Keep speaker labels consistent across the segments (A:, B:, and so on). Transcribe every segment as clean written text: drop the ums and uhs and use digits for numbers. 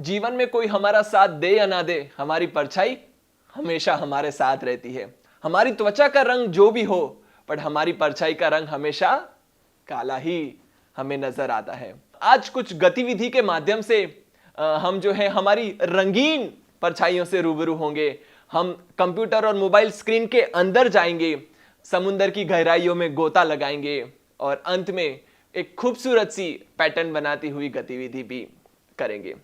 A: जीवन में कोई हमारा साथ दे या ना दे, हमारी परछाई हमेशा हमारे साथ रहती है। हमारी त्वचा का रंग जो भी हो, पर हमारी परछाई का रंग हमेशा काला ही हमें नजर आता है। आज कुछ गतिविधि के माध्यम से हम जो है हमारी रंगीन परछाइयों से रूबरू होंगे। हम कंप्यूटर और मोबाइल स्क्रीन के अंदर जाएंगे, समुद्र की गहराइयों में गोता लगाएंगे और अंत में एक खूबसूरत सी पैटर्न बनाती हुई गतिविधि भी करेंगे।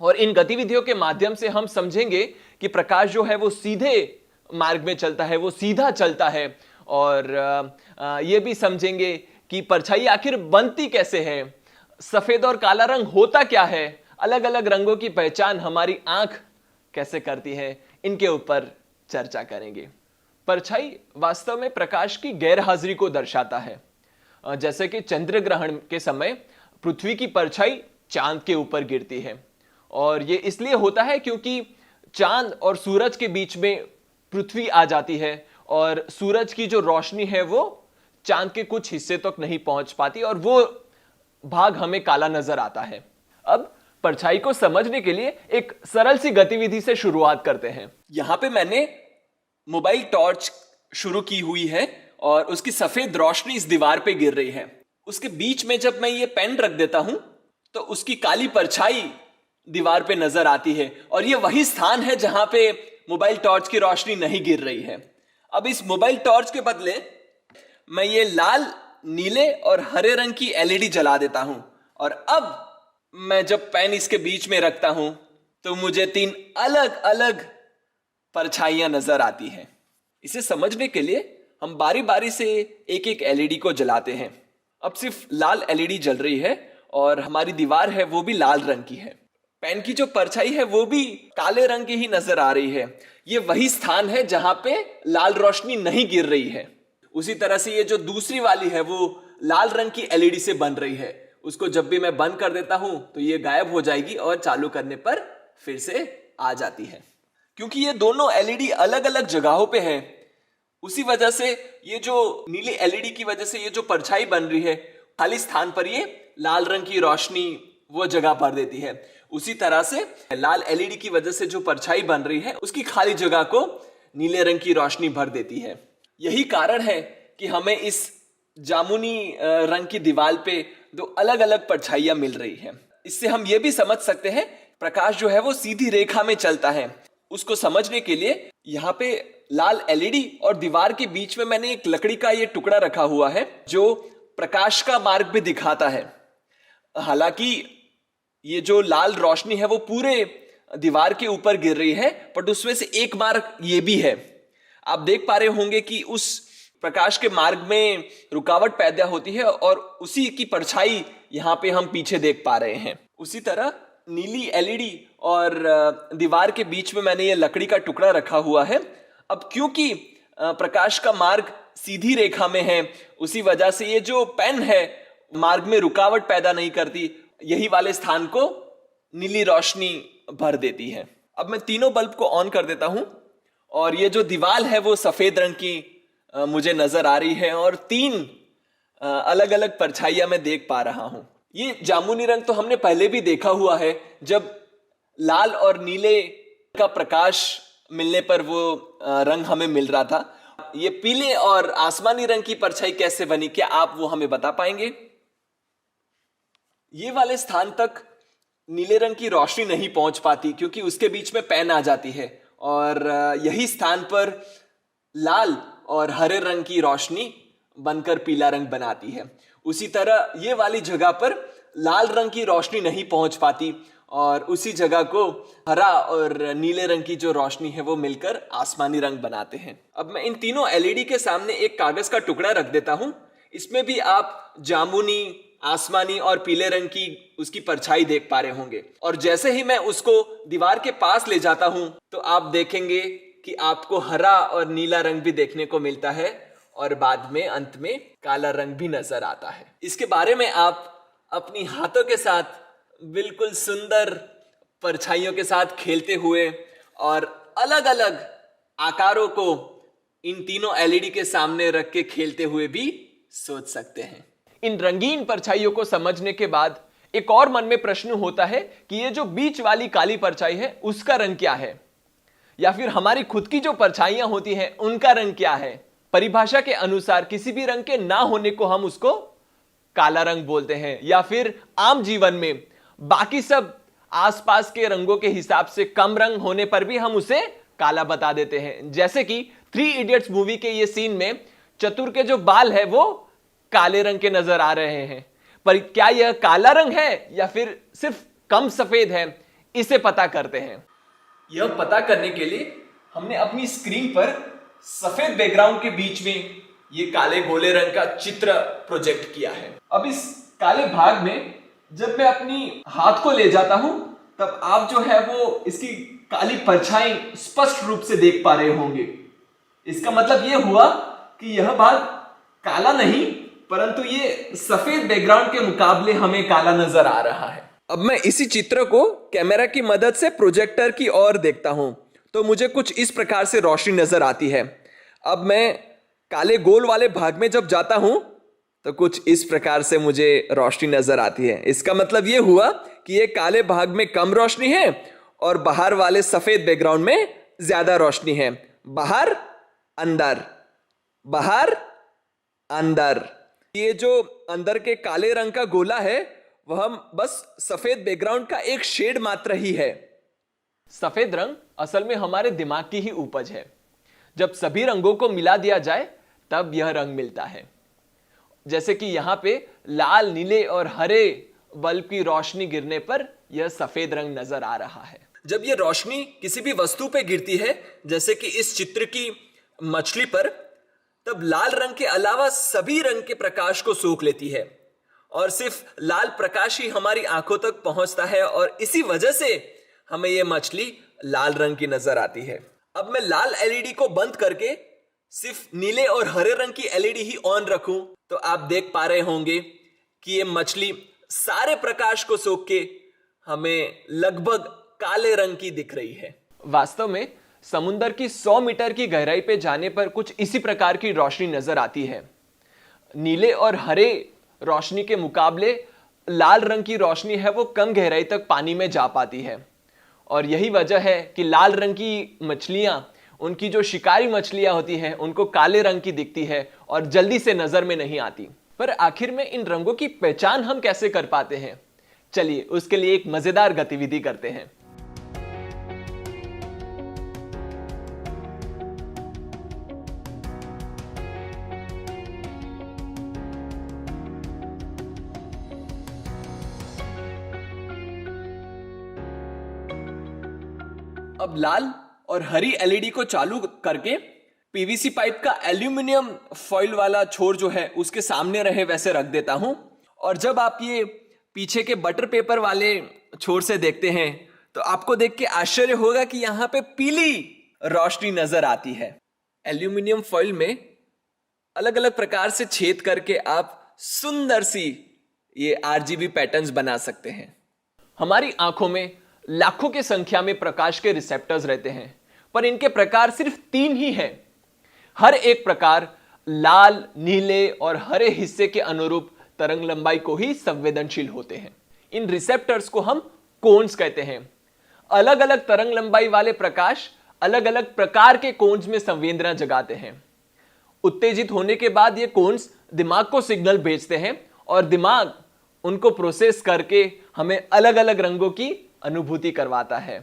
A: और इन गतिविधियों के माध्यम से हम समझेंगे कि प्रकाश जो है वो सीधे मार्ग में चलता है, वो सीधा चलता है। और ये भी समझेंगे कि परछाई आखिर बनती कैसे है, सफेद और काला रंग होता क्या है, अलग अलग रंगों की पहचान हमारी आंख कैसे करती है, इनके ऊपर चर्चा करेंगे। परछाई वास्तव में प्रकाश की गैरहाजिरी को दर्शाता है। जैसे कि चंद्र ग्रहण के समय पृथ्वी की परछाई चांद के ऊपर गिरती है, और यह इसलिए होता है क्योंकि चांद और सूरज के बीच में पृथ्वी आ जाती है और सूरज की जो रोशनी है वो चांद के कुछ हिस्से तक नहीं पहुंच पाती और वो भाग हमें काला नजर आता है। अब परछाई को समझने के लिए एक सरल सी गतिविधि से शुरुआत करते हैं। यहां पे मैंने मोबाइल टॉर्च शुरू की हुई है और उसकी सफेद रोशनी इस दीवार पे गिर रही है। उसके बीच में जब मैं ये पेन रख देता हूं तो उसकी काली परछाई दीवार पे नजर आती है, और ये वही स्थान है जहां पे मोबाइल टॉर्च की रोशनी नहीं गिर रही है। अब इस मोबाइल टॉर्च के बदले मैं ये लाल, नीले और हरे रंग की एलईडी जला देता हूं, और अब मैं जब पेन इसके बीच में रखता हूं तो मुझे 3 अलग अलग परछाइयां नजर आती हैं। इसे समझने के लिए हम बारी बारी से एक एक एलईडी को जलाते हैं। अब सिर्फ लाल एलईडी जल रही है और हमारी दीवार है वो भी लाल रंग की है। पेन की जो परछाई है वो भी काले रंग की ही नजर आ रही है। ये वही स्थान है जहां पे लाल रोशनी नहीं गिर रही है। उसी तरह से ये जो दूसरी वाली है वो लाल रंग की एलईडी से बन रही है। उसको जब भी मैं बंद कर देता हूं तो ये गायब हो जाएगी और चालू करने पर फिर से आ जाती है। क्योंकि ये दोनों एलईडी अलग अलग जगहों पे हैं, उसी वजह से ये जो नीली एलईडी की वजह से ये जो परछाई बन रही है, खाली स्थान पर ये लाल रंग की रोशनी वो जगह भर देती है। उसी तरह से लाल एलईडी की वजह से जो परछाई बन रही है उसकी खाली जगह को नीले रंग की रोशनी भर देती है। यही कारण है कि हमें इस जामुनी रंग की दीवार पे 2 अलग अलग परछाइयां मिल रही है। इससे हम ये भी समझ सकते हैं प्रकाश जो है वो सीधी रेखा में चलता है। उसको समझने के लिए यहाँ पे लाल एलईडी और दीवार के बीच में मैंने एक लकड़ी का ये टुकड़ा रखा हुआ है जो प्रकाश का मार्ग भी दिखाता है। हालांकि ये जो लाल रोशनी है वो पूरे दीवार के ऊपर गिर रही है, पर उसमें से एक मार्ग ये भी है। आप देख पा रहे होंगे कि उस प्रकाश के मार्ग में रुकावट पैदा होती है और उसी की परछाई यहाँ पे हम पीछे देख पा रहे हैं। उसी तरह नीली एलईडी और दीवार के बीच में मैंने ये लकड़ी का टुकड़ा रखा हुआ है। अब क्योंकि प्रकाश का मार्ग सीधी रेखा में है, उसी वजह से ये जो पेन है मार्ग में रुकावट पैदा नहीं करती, यही वाले स्थान को नीली रोशनी भर देती है। अब मैं तीनों बल्ब को ऑन कर देता हूं और ये जो दीवार है वो सफेद रंग की मुझे नजर आ रही है और 3 अलग अलग परछाइयां मैं देख पा रहा हूं। ये जामुनी रंग तो हमने पहले भी देखा हुआ है, जब लाल और नीले का प्रकाश मिलने पर वो रंग हमें मिल रहा था। ये पीले और आसमानी रंग की परछाई कैसे बनी, क्या आप वो हमें बता पाएंगे? ये वाले स्थान तक नीले रंग की रोशनी नहीं पहुंच पाती क्योंकि उसके बीच में पेन आ जाती है, और यही स्थान पर लाल और हरे रंग की रोशनी बनकर पीला रंग बनाती है। उसी तरह ये वाली जगह पर लाल रंग की रोशनी नहीं पहुंच पाती और उसी जगह को हरा और नीले रंग की जो रोशनी है वो मिलकर आसमानी रंग बनाते हैं। अब मैं इन तीनों एलईडी के सामने एक कागज का टुकड़ा रख देता हूं। इसमें भी आप जामुनी, आसमानी और पीले रंग की उसकी परछाई देख पा रहे होंगे, और जैसे ही मैं उसको दीवार के पास ले जाता हूं तो आप देखेंगे कि आपको हरा और नीला रंग भी देखने को मिलता है और बाद में अंत में काला रंग भी नजर आता है। इसके बारे में आप अपनी हाथों के साथ बिल्कुल सुंदर परछाइयों के साथ खेलते हुए और अलग अलग आकारों को इन तीनों एलईडी के सामने रख के खेलते हुए भी सोच सकते हैं। इन रंगीन परछाइयों को समझने के बाद एक और मन में प्रश्न होता है कि ये जो बीच वाली काली परछाई है उसका रंग क्या है, या फिर हमारी खुद की जो परछाइयां होती हैं उनका रंग क्या है। परिभाषा के अनुसार किसी भी रंग के ना होने को हम उसको काला रंग बोलते हैं, या फिर आम जीवन में बाकी सब आसपास के रंगों के हिसाब से कम रंग होने पर भी हम उसे काला बता देते हैं। जैसे कि 3 इडियट्स मूवी के ये सीन में चतुर के जो बाल है वो काले रंग के नजर आ रहे हैं, पर क्या यह काला रंग है या फिर सिर्फ कम सफेद है, इसे पता करते हैं। यह पता करने के लिए हमने अपनी स्क्रीन पर सफेद बैकग्राउंड के बीच में ये काले गोले रंग का चित्र प्रोजेक्ट किया है। अब इस काले भाग में जब मैं अपनी हाथ को ले जाता हूं तब आप जो है वो इसकी काली परछाई स्पष्ट रूप से देख पा रहे होंगे। इसका मतलब यह हुआ कि यह भाग काला नहीं, परंतु ये सफेद बैकग्राउंड के मुकाबले हमें काला नजर आ रहा है। अब मैं इसी चित्र को कैमरा की मदद से प्रोजेक्टर की ओर देखता हूं तो मुझे कुछ इस प्रकार से रोशनी नजर आती है। अब मैं काले गोल वाले भाग में जब जाता हूं तो कुछ इस प्रकार से मुझे रोशनी नजर आती है। इसका मतलब यह हुआ कि ये काले भाग में कम रोशनी है और बाहर वाले सफेद बैकग्राउंड में ज्यादा रोशनी है। बाहर अंदर, बाहर अंदर। ये जो अंदर के काले रंग का गोला है वह बस सफेद बैकग्राउंड का एक शेड मात्र ही है। सफेद रंग असल में हमारे दिमाग की ही उपज है। जब सभी रंगों को मिला दिया जाए तब यह रंग मिलता है। जैसे कि यहां पे लाल, नीले और हरे बल्ब की रोशनी गिरने पर यह सफेद रंग नजर आ रहा है। जब यह रोशनी किसी भी वस्तु पे गिरती है, जैसे कि इस चित्र की मछली पर, तब लाल रंग के अलावा सभी रंग के प्रकाश को सोख लेती है और सिर्फ लाल प्रकाश ही हमारी आंखों तक पहुंचता है और इसी वजह से हमें यह मछली लाल रंग की नजर आती है। अब मैं लाल एलईडी को बंद करके सिर्फ नीले और हरे रंग की एलईडी ही ऑन रखूं तो आप देख पा रहे होंगे कि यह मछली सारे प्रकाश को सोख के हमें लगभग काले रंग की दिख रही है। वास्तव में समुद्र की 100 मीटर की गहराई पे जाने पर कुछ इसी प्रकार की रोशनी नजर आती है। नीले और हरे रोशनी के मुकाबले लाल रंग की रोशनी है वो कम गहराई तक पानी में जा पाती है और यही वजह है कि लाल रंग की मछलियां, उनकी जो शिकारी मछलियां होती हैं, उनको काले रंग की दिखती है और जल्दी से नजर में नहीं आती। पर आखिर में इन रंगों की पहचान हम कैसे कर पाते हैं? चलिए उसके लिए एक मजेदार गतिविधि करते हैं। अब लाल और हरी एलईडी को चालू करके पीवीसी पाइप का एल्यूमिनियम फॉइल वाला छोर जो है उसके सामने रहे वैसे रख देता हूं, और जब आप ये पीछे के बटर पेपर वाले छोर से देखते हैं तो आपको देख के आश्चर्य होगा कि यहां पे पीली रोशनी नजर आती है। एल्यूमिनियम फॉइल में अलग अलग प्रकार से छेद करके आप सुंदर सी ये आरजीबी पैटर्न्स बना सकते हैं। हमारी आंखों में लाखों की संख्या में प्रकाश के रिसेप्टर्स रहते हैं, पर इनके प्रकार सिर्फ 3 ही हैं। हर एक प्रकार लाल, नीले और हरे हिस्से के अनुरूप तरंग लंबाई को ही संवेदनशील होते हैं। इन रिसेप्टर्स को हम कोन्स कहते हैं। अलग अलग तरंग लंबाई वाले प्रकाश अलग अलग प्रकार के कोन्स में संवेदना जगाते हैं। उत्तेजित होने के बाद ये कोन्स दिमाग को सिग्नल भेजते हैं और दिमाग उनको प्रोसेस करके हमें अलग अलग रंगों की अनुभूति करवाता है।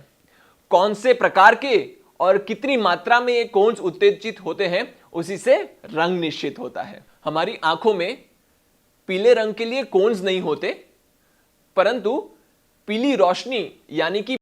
A: कौन से प्रकार के और कितनी मात्रा में ये कोन्स उत्तेजित होते हैं उसी से रंग निश्चित होता है। हमारी आंखों में पीले रंग के लिए कोन्स नहीं होते, परंतु पीली रोशनी यानी कि